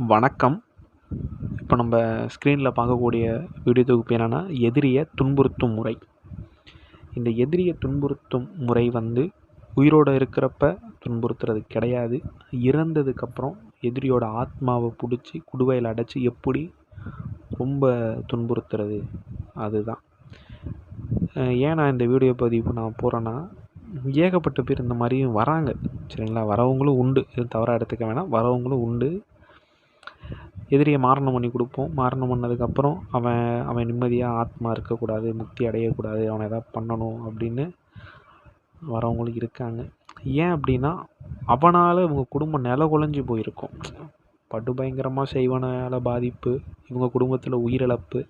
வணக்கம். இப்போ நம்ம ஸ்க்ரீனில் பார்க்கக்கூடிய வீடியோ தொகுப்பு என்னென்னா, எதிரியை துன்புறுத்தும் முறை. இந்த எதிரியை துன்புறுத்தும் முறை உயிரோடு இருக்கிறப்ப துன்புறுத்துறது கிடையாது. இறந்ததுக்கப்புறம் எதிரியோட ஆத்மாவை பிடிச்சி குடுவையில் அடைச்சி எப்படி ரொம்ப துன்புறுத்துறது, அதுதான். ஏன் நான் இந்த வீடியோ பதிவு போகிறேன்னா, ஏகப்பட்ட பேர் இந்த மாதிரியும் வராங்க, சரிங்களா? வரவங்களும் உண்டு, எதுவும் தவறாக எடுத்துக்க வேணாம். வரவங்களும் உண்டு. எதிரியை மாரணம் பண்ணி கொடுப்போம். மாரணம் பண்ணதுக்கப்புறம் அவன் நிம்மதியாக ஆத்மா இருக்கக்கூடாது, முக்தி அடையக்கூடாது, அவனை எதாவது பண்ணணும் அப்படின்னு வரவங்களும் இருக்காங்க. ஏன் அப்படின்னா, அவனால் இவங்க குடும்பம் நில குலைஞ்சி போயிருக்கும். படுபயங்கரமாக செய்வனால் பாதிப்பு, இவங்க குடும்பத்தில் உயிரிழப்பு.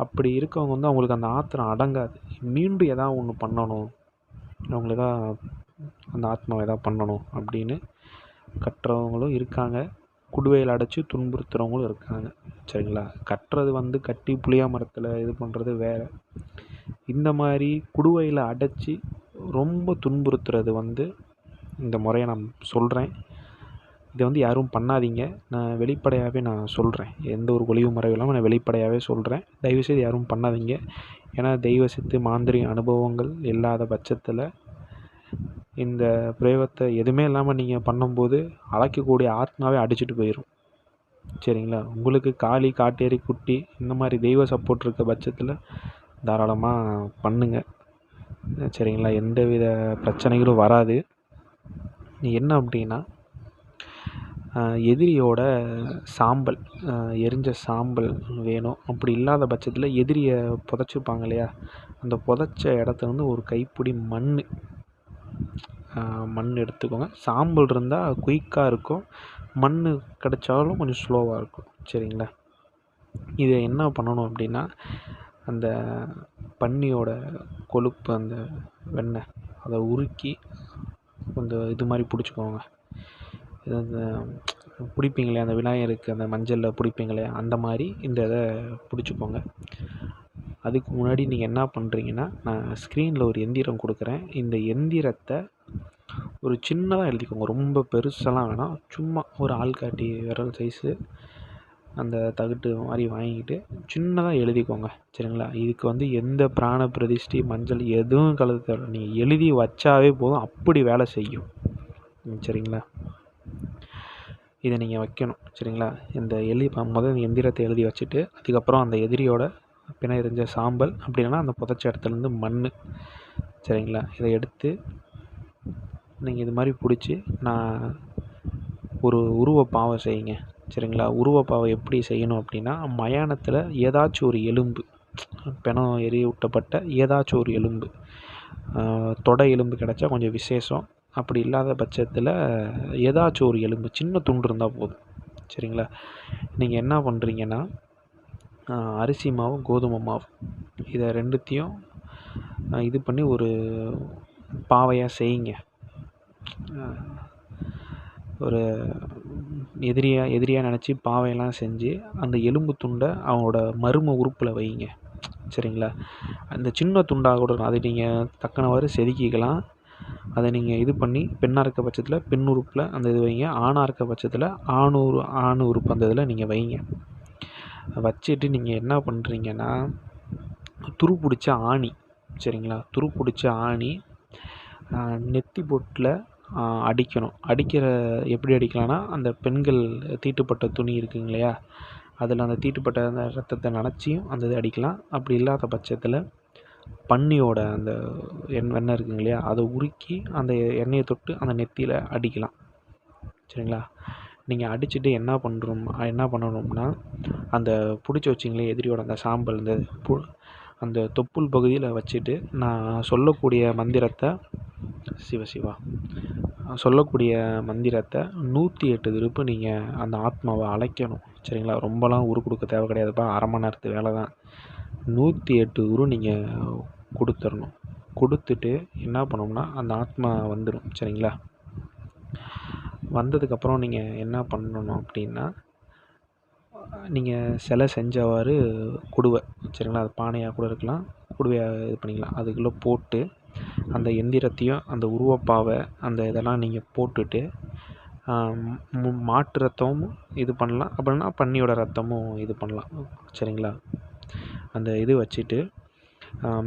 அப்படி இருக்கவங்க அவங்களுக்கு அந்த ஆத்திரம் அடங்காது. மீண்டும் எதாவது ஒன்று பண்ணணும், அவங்களுக்கு அந்த ஆத்மாவை எதாவது பண்ணணும் அப்படின்னு கட்டுறவங்களும் இருக்காங்க. குடுவையில் அடைச்சி துன்புறுத்துகிறவங்களும் இருக்காங்க, சரிங்களா? கட்டுறது கட்டி புளியா மரத்தில் இது பண்ணுறது வேறு. இந்த மாதிரி குடுவையில் அடைச்சி ரொம்ப துன்புறுத்துறது இந்த முறையை நான் சொல்கிறேன். இதை யாரும் பண்ணாதீங்க. நான் வெளிப்படையாகவே நான் சொல்கிறேன். எந்த ஒரு ஒளிவு முறையும் இல்லாமல் நான் வெளிப்படையாகவே சொல்கிறேன். தயவுசெய்து யாரும் பண்ணாதீங்க. ஏன்னா தெய்வ சித்து மாந்திரிக அனுபவங்கள் இல்லாத பட்சத்தில் இந்த பிரயோகத்தை எதுவுமே இல்லாமல் நீங்கள் பண்ணும்போது அழைக்கக்கூடிய ஆத்மாவே அடிச்சுட்டு போயிடும், சரிங்களா? உங்களுக்கு காளி, காட்டேரி, குட்டி இந்த மாதிரி தெய்வ சப்போர்ட் இருக்க பட்சத்தில் தாராளமாக பண்ணுங்கள், சரிங்களா? எந்தவித பிரச்சனைகளும் வராது. என்ன அப்படின்னா, எதிரியோட சாம்பல், எரிஞ்ச சாம்பல் வேணும். அப்படி இல்லாத பட்சத்தில் எதிரியை புதைச்சிப்பாங்க இல்லையா, அந்த புதைச்ச இடத்துல ஒரு கைப்பிடி மண் எடுத்துக்கோங்க. சாம்பல் இருந்தால் குயிக்காக இருக்கும், மண் கிடைச்சாலும் கொஞ்சம் ஸ்லோவாக இருக்கும், சரிங்களா? இதை என்ன பண்ணணும் அப்படின்னா, அந்த பன்னியோட கொழுப்பு, அந்த வெண்ணெய், அதை உருக்கி கொஞ்சம் இது மாதிரி பிடிச்சிக்கோங்க. இந்த பிடிப்பீங்களே அந்த விநாயகருக்கு அந்த மஞ்சளில் பிடிப்பீங்களே, அந்த மாதிரி இந்த இதை பிடிச்சிக்கோங்க. அதுக்கு முன்னாடி நீங்கள் என்ன பண்ணுறீங்கன்னா, நான் ஸ்க்ரீனில் ஒரு எந்திரம் கொடுக்குறேன். இந்த எந்திரத்தை ஒரு சின்னதாக எழுதிக்கோங்க. ரொம்ப பெருசெல்லாம் வேணாம், சும்மா ஒரு ஆள்காட்டி விரல் சைஸு அந்த தகட்டு மாதிரி வாங்கிக்கிட்டு சின்னதாக எழுதிக்கோங்க, சரிங்களா? இதுக்கு எந்த பிராண பிரதிஷ்டி, மஞ்சள் எதுவும் கலந்து தேவை, நீங்கள் எழுதி வச்சாவே போதும், அப்படி வேலை செய்யும், சரிங்களா? இதை நீங்கள் வைக்கணும், சரிங்களா? முதல் எந்திரத்தை எழுதி வச்சுட்டு, அதுக்கப்புறம் அந்த எதிரியோட பிணை எரிஞ்ச சாம்பல், அப்படி இல்லைன்னா அந்த புதைச்ச இடத்துலேருந்து மண், சரிங்களா? இதை எடுத்து நீங்கள் இது மாதிரி பிடிச்சி நான் ஒரு உருவப்பாவை செய்யுங்க, சரிங்களா? உருவப்பாவை எப்படி செய்யணும் அப்படின்னா, மயானத்தில் ஏதாச்சும் ஒரு எலும்பு, பிணம் எரிய விட்டப்பட்ட ஏதாச்சும் ஒரு எலும்பு, தொடை எலும்பு கிடச்சா கொஞ்சம் விசேஷம். அப்படி இல்லாத பட்சத்தில் ஏதாச்சும் ஒரு எலும்பு, சின்ன துண்டு இருந்தால் போதும், சரிங்களா? நீங்கள் என்ன பண்ணுறீங்கன்னா, அரிசி மாவு, கோதுமை மாவு, இதை ரெண்டுத்தையும் இது பண்ணி ஒரு பாவையாக செய்யுங்க. ஒரு எதிரியாக நினச்சி பாவையெல்லாம் செஞ்சு அந்த எலும்பு துண்டை அவங்களோட மர்ம உறுப்பில் வைங்க, சரிங்களா? அந்த சின்ன துண்டாக கூட அதை நீங்கள் தக்கனவாறு செதுக்கிக்கலாம். அதை நீங்கள் இது பண்ணி பெண்ணாக இருக்க பட்சத்தில் பெண் உறுப்பில் அந்த இது வைங்க, ஆணாக இருக்க பட்சத்தில் ஆண் உறுப்பு அந்த இதில் நீங்கள் வைங்க. வச்சுட்டு நீங்கள் என்ன பண்ணுறீங்கன்னா, துரு பிடிச்ச ஆணி, சரிங்களா? துரு பிடிச்ச ஆணி நெத்தி பொட்டில் அடிக்கணும். எப்படி அடிக்கலாம்னா, அந்த பெண்கள் தீட்டுப்பட்ட துணி இருக்குங்க இல்லையா, அதில் அந்த தீட்டுப்பட்ட அந்த ரத்தத்தை நனைச்சியும் அந்த இது அடிக்கலாம். அப்படி இல்லாத பட்சத்தில் பன்னியோட அந்த வெண்ணெய் இருக்குங்க இல்லையா, அதை உருக்கி அந்த எண்ணெயை தொட்டு அந்த நெத்தியில் அடிக்கலாம், சரிங்களா? நீங்கள் அடிச்சுட்டு என்ன பண்ணணும்னா, அந்த பிடிச்சி வச்சிங்களே எதிரியோட அந்த சாம்பல், அந்த தொப்புள் பகுதியில் வச்சுட்டு நான் சொல்லக்கூடிய மந்திரத்தை சொல்லக்கூடிய மந்திரத்தை 108 திருப்பு நீங்கள் அந்த ஆத்மாவை அழைக்கணும், சரிங்களா? ரொம்பலாம் உரு கொடுக்க தேவை கிடையாதுப்பா, அரை மணி நேரத்து வேலை தான். 108 உரு நீங்கள் கொடுத்துடணும். கொடுத்துட்டு என்ன பண்ணோம்னா, அந்த ஆத்மா வந்துடும், சரிங்களா? வந்ததுக்கப்புறம் நீங்கள் என்ன பண்ணணும் அப்படின்னா, நீங்கள் சிலை செஞ்சவாறு குடுவை, சரிங்களா? அது பானையாக கூட இருக்கலாம், குடுவையாக இது பண்ணிக்கலாம். அதுக்குள்ளே போட்டு அந்த எந்திரத்தையும் அந்த உருவப்பாவை அந்த இதெல்லாம் நீங்கள் போட்டுட்டு மாட்டு ரத்தமும் இது பண்ணலாம், அப்படின்னா பன்னியோட ரத்தமும் இது பண்ணலாம். சரிங்களா? அந்த இது வச்சுட்டு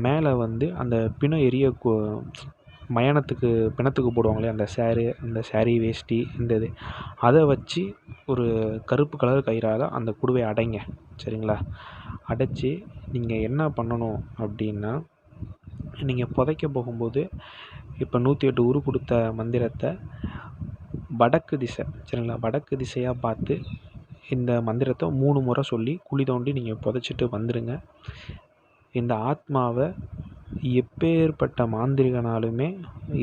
மேலே வந்து அந்த பிணம் எரிய மயானத்துக்கு பிணத்துக்கு போடுவாங்களே அந்த சாரி வேஷ்டி இந்த இது அதை வச்சு ஒரு கருப்பு கலர் கயிறால் அந்த குடுவையை அடைங்க. சரிங்களா? அடைச்சி நீங்கள் என்ன பண்ணணும் அப்படின்னா, நீங்கள் புதைக்க போகும்போது இப்போ 108 உரு கொடுத்த மந்திரத்தை வடக்கு திசை, சரிங்களா, வடக்கு திசையாக பார்த்து இந்த மந்திரத்தை 3 முறை சொல்லி குழி தோண்டி நீங்கள் புதைச்சிட்டு வந்துடுங்க. இந்த ஆத்மாவை எப்பேற்பட்ட மாந்திரிகனாலுமே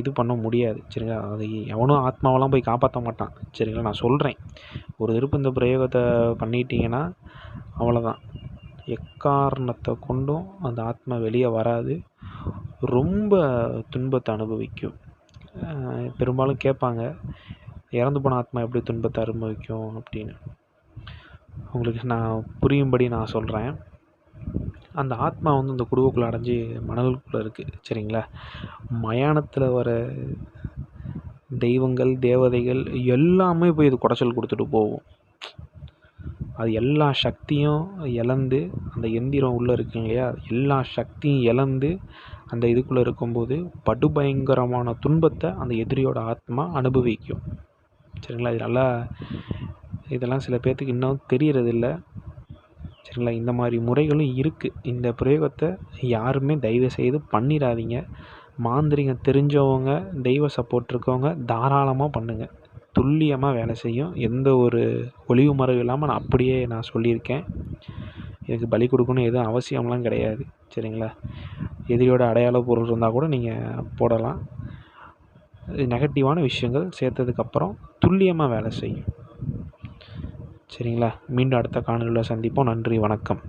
இது பண்ண முடியாது. சரிங்களா? அது எவனும் ஆத்மாவெல்லாம் போய் காப்பாற்ற மாட்டான். சரிங்களா? நான் சொல்கிறேன், ஒரு திருப்பு இந்த பிரயோகத்தை பண்ணிட்டீங்கன்னா அவ்வளோதான், எக்காரணத்தை கொண்டும் அந்த ஆத்மா வெளியே வராது, ரொம்ப துன்பத்தை அனுபவிக்கும். பெரும்பாலும் கேட்பாங்க, இறந்து போன ஆத்மா எப்படி துன்பத்தை அனுபவிக்கும் அப்படின்னு. உங்களுக்கு நான் புரியும்படி நான் சொல்கிறேன். அந்த ஆத்மா வந்து அந்த குடுவைக்குள்ளே அடைஞ்சி மணலுக்குள்ளே இருக்குது. சரிங்களா? மயானத்தில் வர தெய்வங்கள் தேவதைகள் எல்லாமே போய் இது குடைச்சல் கொடுத்துட்டு போகும். அது எல்லா சக்தியும் இழந்து, அந்த எந்திரம் உள்ளே இருக்கு இல்லையா, எல்லா சக்தியும் இழந்து அந்த இதுக்குள்ளே இருக்கும்போது படுபயங்கரமான துன்பத்தை அந்த எதிரியோட ஆத்மா அனுபவிக்கும். சரிங்களா? இதெல்லாம் சில பேர்த்துக்கு இன்னும் தெரியறதில்ல. சரிங்களா? இந்த மாதிரி முறைகளும் இருக்குது. இந்த பிரயோகத்தை யாருமே தயவு செய்து பண்ணிடாதீங்க. மாந்திரிகம் தெரிஞ்சவங்க, தெய்வ சப்போர்ட் இருக்கவங்க தாராளமாக பண்ணுங்கள். துல்லியமாக வேலை செய்யும். எந்த ஒரு ஒளிவு மறைவு இல்லாமல் நான் அப்படியே நான் சொல்லியிருக்கேன். இதுக்கு பலி கொடுக்கணும் எதுவும் அவசியம்லாம் கிடையாது. சரிங்களா? எதிரியோட அடையாள பொருள் இருந்தால் கூட நீங்கள் போடலாம். நெகட்டிவான விஷயங்கள் சேர்த்ததுக்கப்புறம் துல்லியமாக வேலை செய்யும். சரிங்களா? மீண்டும் அடுத்த காணொளியில் சந்திப்போம். நன்றி, வணக்கம்.